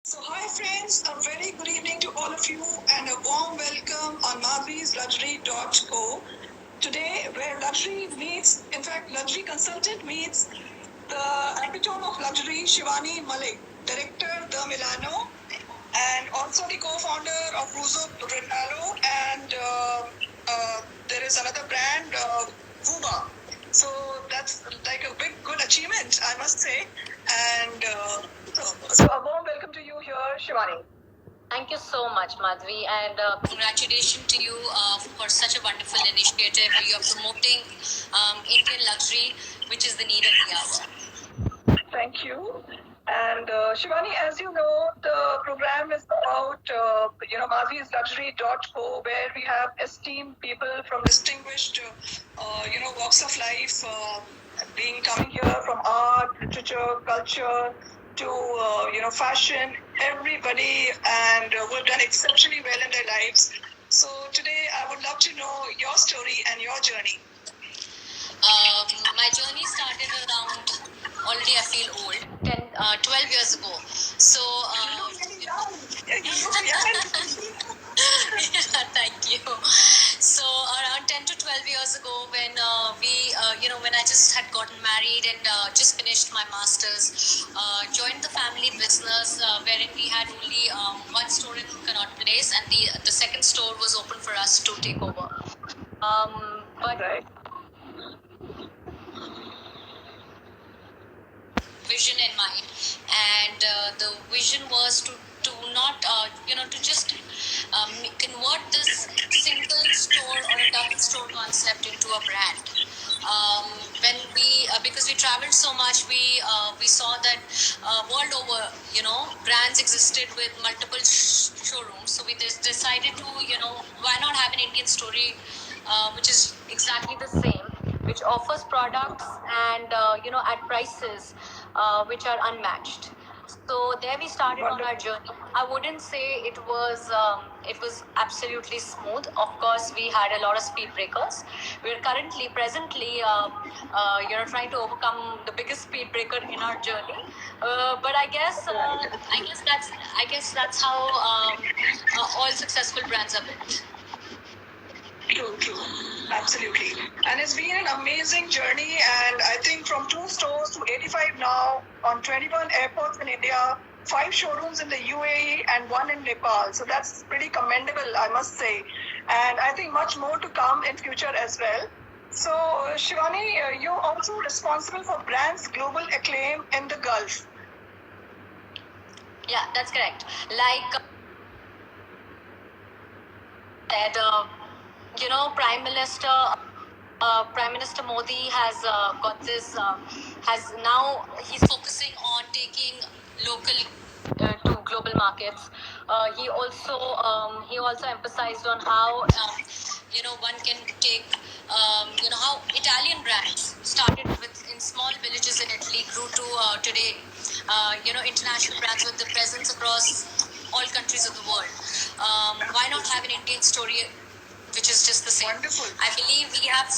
So, hi friends, a very good evening to all of you and a warm welcome on madhvisluxury.co. Today, where luxury meets, in fact, luxury consultant meets the epitome of luxury, Shivani Malik, director, The Milano, and also the co-founder of Ruzo Renalo, and there is another brand, Vuba. So that's like a big, good achievement, I must say. And so a warm welcome to you here, Shivani. Thank you so much, Madhvi, and congratulations to you for such a wonderful initiative where you are promoting Indian luxury, which is the need of the hour. Thank you. And Shivani, as you know, the program is about, Madhi'sLuxury.co, where we have esteemed people from distinguished, walks of life, being coming here from art, literature, culture, to, fashion, everybody, and who have done exceptionally well in their lives. So today, I would love to know your story and your journey. My journey started around, already I feel old, 12 years ago. So, thank you. So around 10 to 12 years ago, when when I just had gotten married and just finished my masters, joined the family business, wherein we had only one store in Connaught Place, and the second store was open for us to take over. But Right. vision in mind, and the vision was to not to just convert this single store or a double store concept into a brand. When we because we traveled so much, we saw that world over, brands existed with multiple showrooms. So we just decided to, why not have an Indian story, which is exactly the same, which offers products and at prices which are unmatched. So there we started on our journey. I wouldn't say it was absolutely smooth. Of course, we had a lot of speed breakers. We're presently trying to overcome the biggest speed breaker in our journey. But I guess that's how all successful brands are built. True, true. Absolutely. And it's been an amazing journey. And I think from 2 stores to 85 now, on 21 airports in India, 5 showrooms in the UAE, and 1 in Nepal. So that's pretty commendable, I must say. And I think much more to come in future as well. So, Shivani, you're also responsible for brands' global acclaim in the Gulf. Yeah, that's correct. Like that, Prime Minister Modi has got this. Has now he's focusing on taking local to global markets. He also emphasized on how one can take how Italian brands started with in small villages in Italy, grew to today international brands with the presence across all countries of the world. Why not have an Indian story which is just the same? Wonderful. I believe we have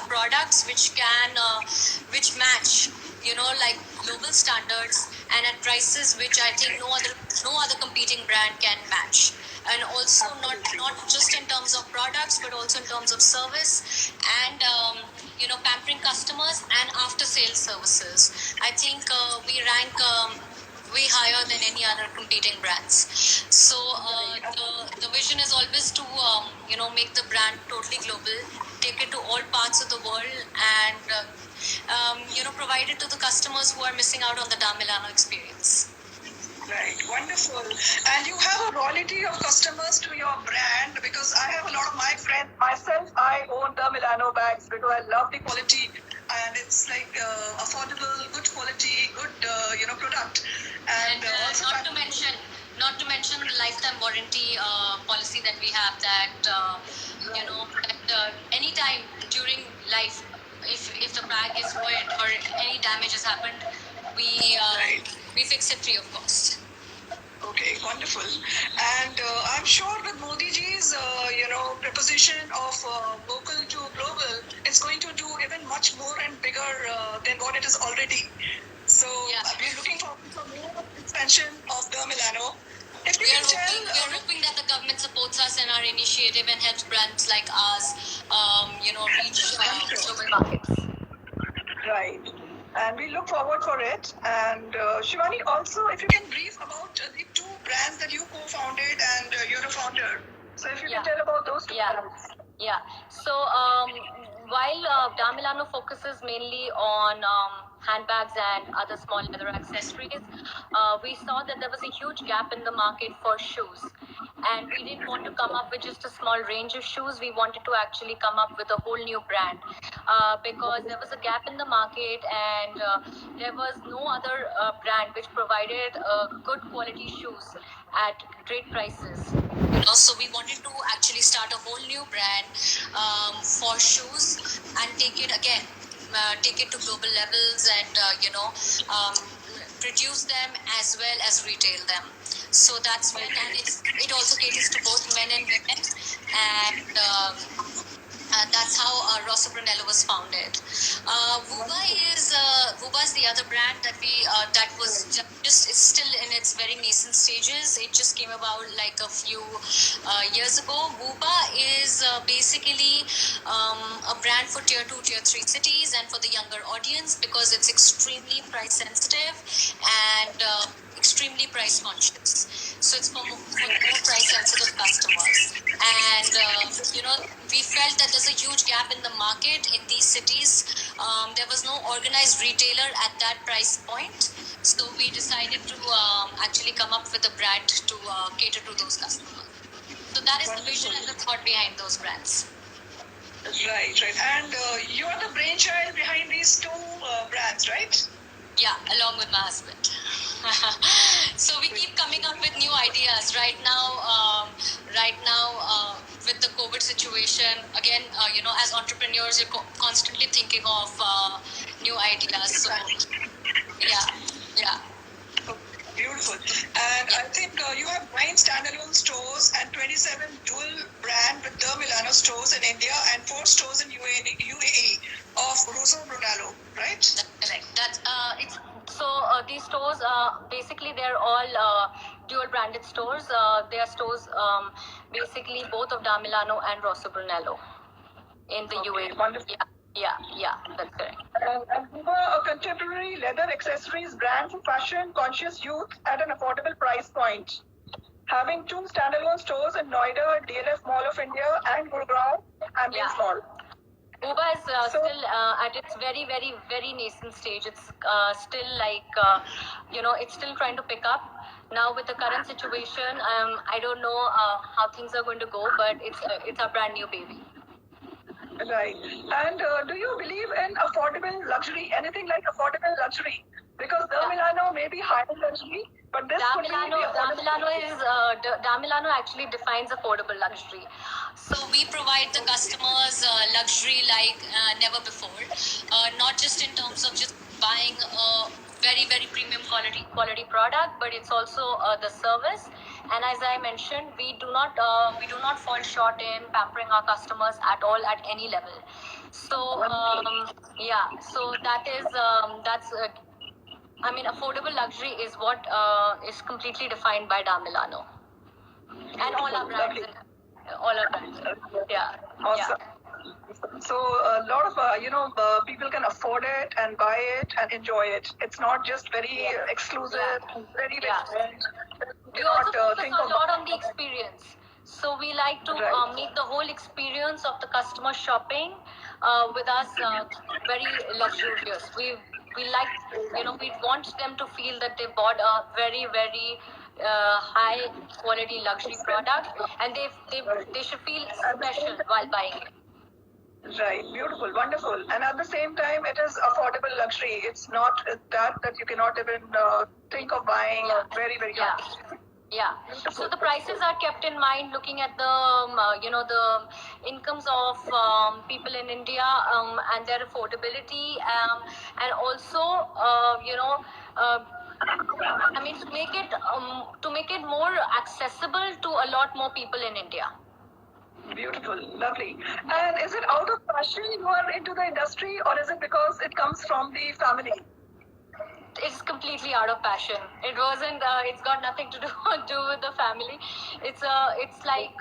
products which match like global standards and at prices which I think no other competing brand can match. And also not just in terms of products but also in terms of service and pampering customers and after sales services. I think we rank way higher than any other competing brands. So the vision is always to make the brand totally global, take it to all parts of the world, and provide it to the customers who are missing out on the Da Milano experience. Right, wonderful. And you have a royalty of customers to your brand, because I have a lot of my friends. Myself, I own the Milano bags because I love the quality, and it's like affordable, good quality, good product. And also not to mention the lifetime warranty policy that we have, that anytime during life, if the bag is void or any damage has happened, we Right. we fix it free of cost. Okay, wonderful. And I'm sure with Modi ji's, proposition of local to global, it's going to do even much more and bigger than what it is already. So Yeah. we're looking forward for more of this expansion of the Milano. If you We can are tell, hoping that the government supports us in our initiative and helps brands like us, reach global markets. right. And we look forward for it. And Shivani, also, if you can brief about the two brands that you co-founded and you're a founder. So if you can tell about those two brands. Yeah. So while Da Milano focuses mainly on handbags and other small leather accessories, we saw that there was a huge gap in the market for shoes. And we didn't want to come up with just a small range of shoes. We wanted to actually come up with a whole new brand because there was a gap in the market and there was no other brand which provided good quality shoes at great prices. So we wanted to actually start a whole new brand for shoes and take it again, take it to global levels and produce them as well as retail them. So that's when, and it also caters to both men and women, and that's how Rosso Brunello was founded. Vuba is the other brand that that was just it's still in its very nascent stages. It just came about like a few years ago. Vuba is basically a brand for tier 2, tier 3 cities and for the younger audience because it's extremely price sensitive and extremely price conscious. So it's for more price sensitive customers. And, we felt that there's a huge gap in the market in these cities. There was no organized retailer at that price point. So we decided to actually come up with a brand to cater to those customers. So that is the vision and the thought behind those brands. Right. And you are the brainchild behind these two brands, right? Yeah, along with my husband. So we keep coming up with new ideas. Right now, with the COVID situation, again, as entrepreneurs, you're constantly thinking of new ideas. So, yeah. Beautiful. And I think you have 9 standalone stores and 27 dual brand with the Milano stores in India and 4 stores in UAE of Rosso Brunello, right? That's correct. These stores, basically, they're all dual branded stores. They are stores, basically, both of Da Milano and Rosso Brunello in the UAE. Wonderful. Yeah, that's correct. And we were a contemporary leather accessories brand for fashion-conscious youth at an affordable price point. Having 2 standalone stores in Noida, DLF Mall of India, and Gurgaon, Ambience Mall. Vuba is still at its very, very, very nascent stage. It's still like, it's still trying to pick up. Now with the current situation, I don't know how things are going to go, but it's a brand new baby. Right. And do you believe in affordable luxury, anything like affordable luxury? Because Da Milano may be high-end luxury, but this Da could Milano, be Da Milano actually defines affordable luxury. So we provide the customers luxury like never before. Not just in terms of just buying a very, very premium quality product, but it's also the service. And as I mentioned, we do not fall short in pampering our customers at all at any level. So so that's. Affordable luxury is what is completely defined by Da Milano. And all our brands. Yeah. Awesome. So a lot of people can afford it and buy it and enjoy it. It's not just very exclusive, very different. We also focus a lot on the experience. So we like to make the whole experience of the customer shopping with us very luxurious. We like, we want them to feel that they bought a very, very high quality luxury product, and they should feel special while buying it. Right, beautiful, wonderful. And at the same time, it is affordable luxury. It's not that you cannot even think of buying very, very high. Yeah. So the prices are kept in mind, looking at the the incomes of people in India and their affordability, and also to make it more accessible to a lot more people in India. Beautiful, lovely. And is it out of passion you are into the industry, or is it because it comes from the family? it's completely out of passion. It wasn't. It's got nothing to do with the family. It's like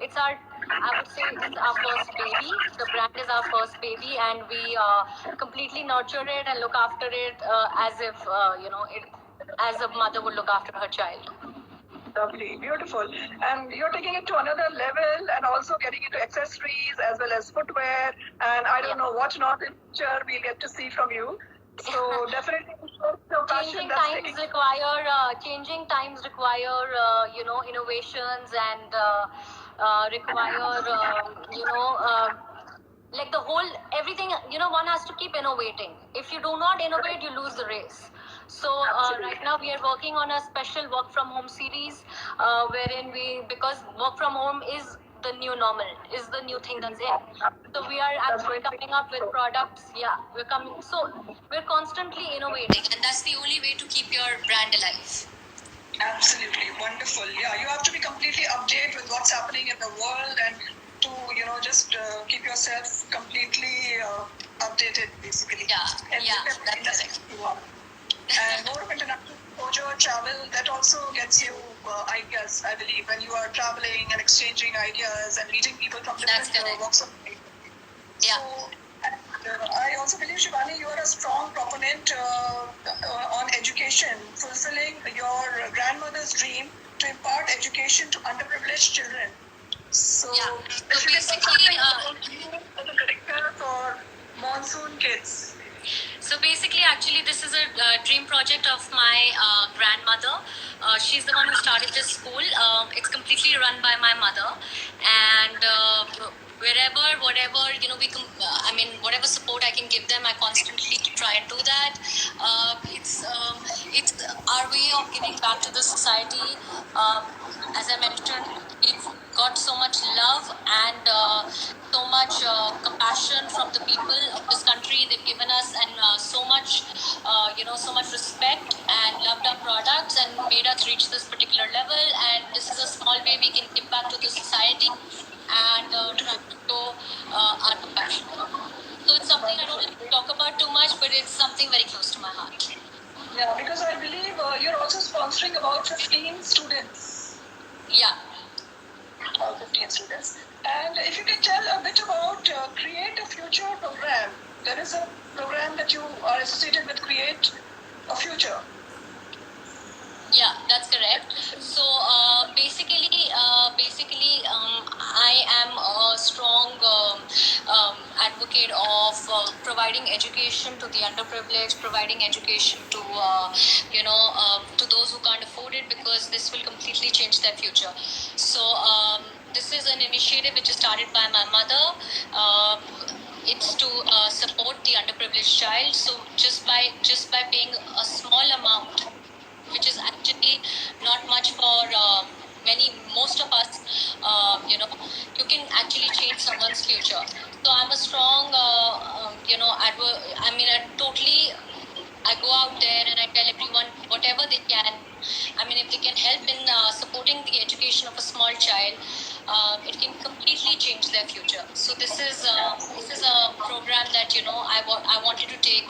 it's our. I would say it's our first baby. The brand is our first baby, and we completely nurture it and look after it as if as a mother would look after her child. Lovely, beautiful. And you're taking it to another level and also getting into accessories as well as footwear. And I don't know what not in future we'll get to see from you. So definitely the passion that's taking. Changing times require innovations and require like the whole everything. One has to keep innovating. If you do not innovate, you lose the race. So right now we are working on a special work from home series wherein because work from home is the new normal, is the new thing that's in. So we are actually coming up with products. Yeah, we're constantly innovating, and that's the only way to keep your brand alive. Absolutely wonderful. Yeah, you have to be completely updated with what's happening in the world and to just keep yourself completely updated, basically. That's correct. And more of international exposure, travel, that also gets you ideas, I believe, when you are traveling and exchanging ideas and meeting people from different walks of life. Yeah. So, I also believe, Shivani, you are a strong proponent on education, fulfilling your grandmother's dream to impart education to underprivileged children. So, basically, as a director for Monsoon Kids. So basically, actually, this is a dream project of my grandmother. She's the one who started this school. It's completely run by my mother, and whatever whatever support I can give them, I constantly try and do that. It's our way of giving back to the society. As I mentioned, we've got so much love and so much compassion from the people of this country. They've given us and so much respect and loved our products and made us reach this particular level. And this is a small way we can give back to the society and try to show our compassion. So it's something I don't like to talk about too much, but it's something very close to my heart. Yeah, because I believe you're also sponsoring about 15 students. Yeah. About 15 students. And if you can tell a bit about Create a Future program. There is a program that you are associated with, Create a Future. Yeah, that's correct. So basically, I am a strong advocate of providing education to the underprivileged, providing education to to those who can't afford it, because this will completely change their future. So this is an initiative which is started by my mother. It's to support the underprivileged child. So just by paying a small amount, which is actually not much for most of us, you can actually change someone's future. So I'm a strong, I go out there and I tell everyone whatever they can. I mean, if they can help in supporting the education of a small child, it can completely change their future. So this is a program that I wanted to take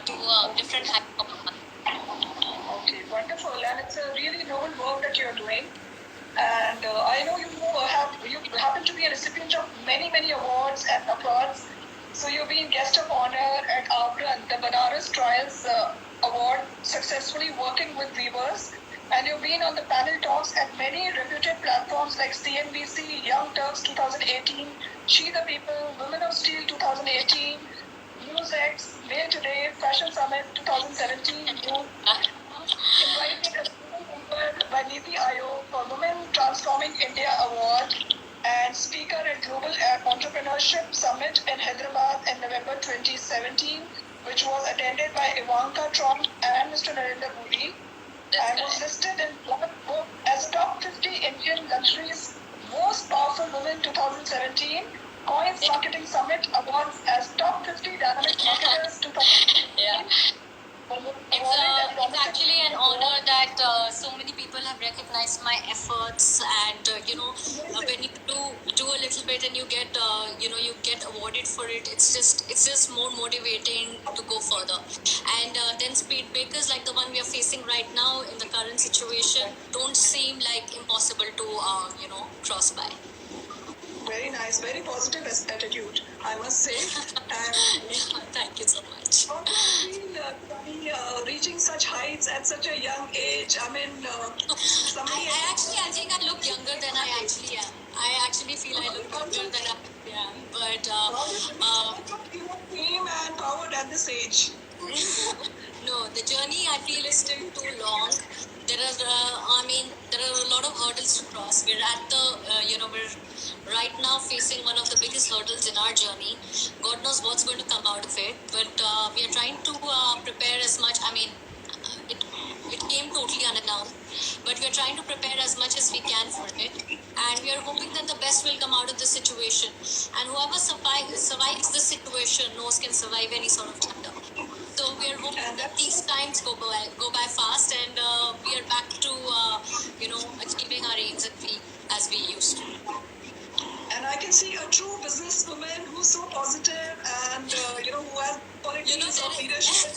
to a different height of. Okay, wonderful, and it's a really noble work that you're doing. And I know you happen to be a recipient of many awards and applause. So you've been guest of honor at Avran, the Banaras Trials Award, successfully working with weavers. And you've been on the panel talks at many reputed platforms like CNBC, Young Turks 2018, She the People, Women of Steel 2018, NewsX, Mail Today, Fashion Summit 2017, invited as member by Niti Aayog for Women Transforming India Award and speaker at Global Entrepreneurship Summit in Hyderabad in November 2017, which was attended by Ivanka Trump and Mr. Narendra Modi, and was listed in book as top 50 Indian countries' most powerful women 2017. Coins Marketing Summit Awards as top 50 dynamic marketers 2017. Yeah. It's actually an honor that so many people have recognized my efforts, and when you do a little bit and you get you get awarded for it, it's just more motivating to go further. And then speed breakers like the one we are facing right now in the current situation don't seem like impossible to cross by. Very nice, very positive attitude, I must say. And Thank you so much. how do you feel reaching such heights at such a young age? I mean, somebody. I think I look younger than I actually am. I actually feel I look younger than I am. But How do you fame and power at this age? no, the journey I feel is still too long. There are, there are a lot of hurdles to cross. We're at the, we're right now facing one of the biggest hurdles in our journey. God knows what's going to come out of it, but we are trying to prepare as much. It came totally unannounced, but we are trying to prepare as much as we can for it, and we are hoping that the best will come out of the situation. And whoever survives the situation knows can survive any sort of thunder. So we are hoping that these times go by fast, and we are back to achieving our aims as we used to. And I can see a true businesswoman who's so positive and who has qualities of leadership.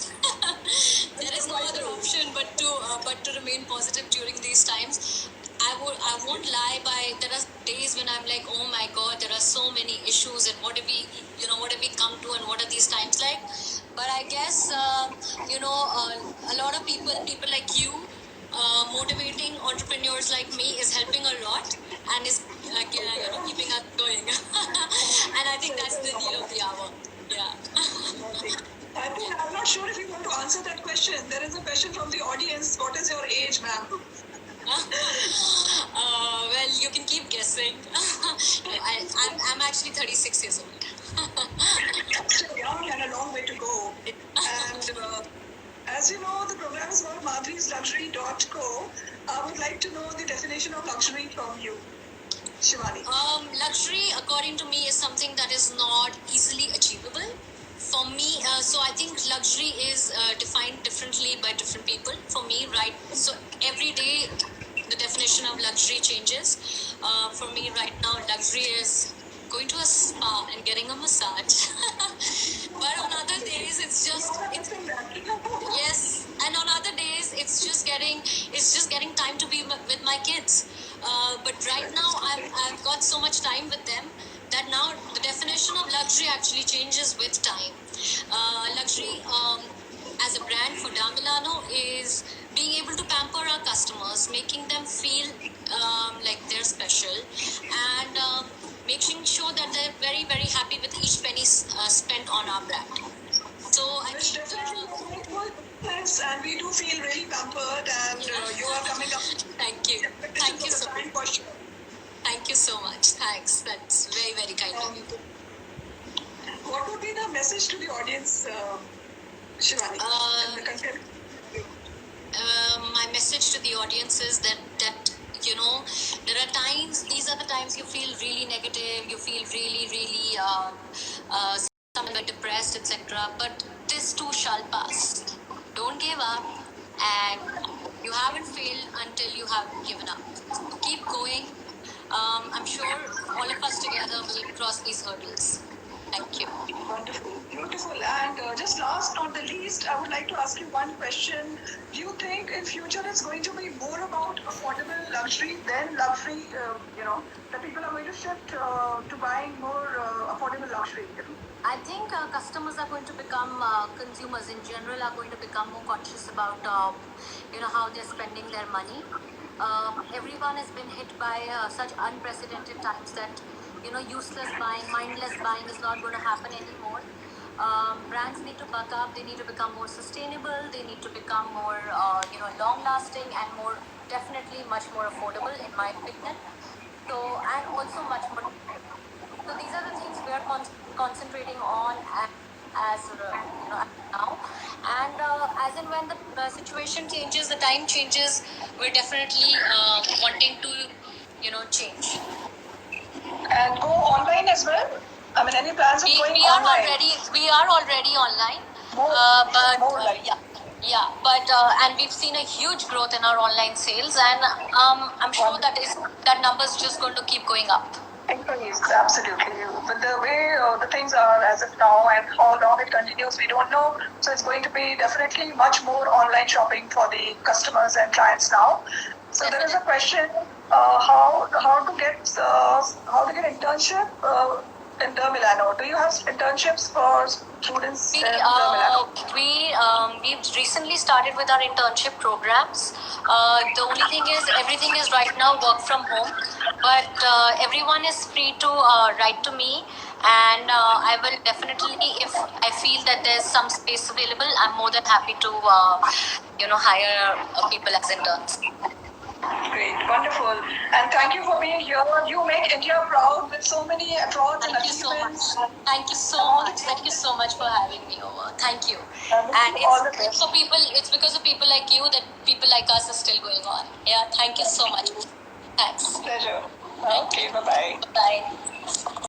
There is no other option but to remain positive during these times. I won't lie by there are days when I'm like, oh my god, there are so many issues, and what have we come to, and what are these times like? But I guess a lot of people like you, motivating entrepreneurs like me is helping a lot, and is keeping us going. And I think that's the deal of the hour. Yeah. I'm not sure if you want to answer that question. There is a question from the audience. What is your age, ma'am? Well, you can keep guessing. I'm actually 36 years old. Still young and a long way to go. And as you know, the program is about madhuriesluxury.co. I would like to know the definition of luxury from you, Shivani. Luxury, according to me, is something that is not easily achievable. For me, so I think luxury is defined differently by different people. For me, right, so every day the definition of luxury changes. For me right now, luxury is going to a spa and getting a massage. But on other days, yes, and on other days it's just getting time to be with my kids. But right now I've got so much time with them that now the definition of luxury actually changes with time. Luxury as a brand for Damilano is being able to pamper our customers, making them feel like they're special, and making sure that they're very, very happy with each penny spent on our brand. So I think and we do feel really pampered, and you are coming up. Thank you. Thank you so much. Thank you so much. Thanks. That's very, very kind of you. What would be the message to the audience, Shivani? My message to the audience is that there are times, these are the times you feel really negative, you feel really somewhat depressed, etc. But this too shall pass. Don't give up, and you haven't failed until you have given up. Keep going. I'm sure all of us together will cross these hurdles. Thank you. Wonderful, beautiful. And just last, not the least, I would like to ask you one question. Do you think in future it's going to be more about affordable luxury than luxury? That people are going to shift to buying more affordable luxury. I think customers are going to become, consumers in general are going to become more conscious about, how they're spending their money. Everyone has been hit by such unprecedented times that, useless buying, mindless buying is not going to happen anymore. Brands need to buck up, they need to become more sustainable, they need to become more, long-lasting and definitely much more affordable, in my opinion. So, and also much more. So these are the things we are concentrating on as now. And as and when the situation changes, the time changes, we're definitely wanting to, change. And go online as well? I mean, any plans of going we are online? We are already online. More online. Yeah. Yeah, but and we've seen a huge growth in our online sales, and I'm sure that number is just going to keep going up. Increase, absolutely. With the way the things are as of now and how long it continues, we don't know. So it's going to be definitely much more online shopping for the customers and clients now. So there is a question: how to get internship in Milano? Do you have internships for students in Milano? We've recently started with our internship programs. The only thing is everything is right now work from home, but everyone is free to write to me, and I will definitely, if I feel that there's some space available, I'm more than happy to hire people as interns. Great, wonderful. And thank you for being here. You make India proud with so many efforts and achievements. Thank you so much. Thank you so much for having me over. Thank you. And It's because of people like you that people like us are still going on. Yeah, thank you so much. Thanks. Pleasure. Okay, bye-bye. Bye.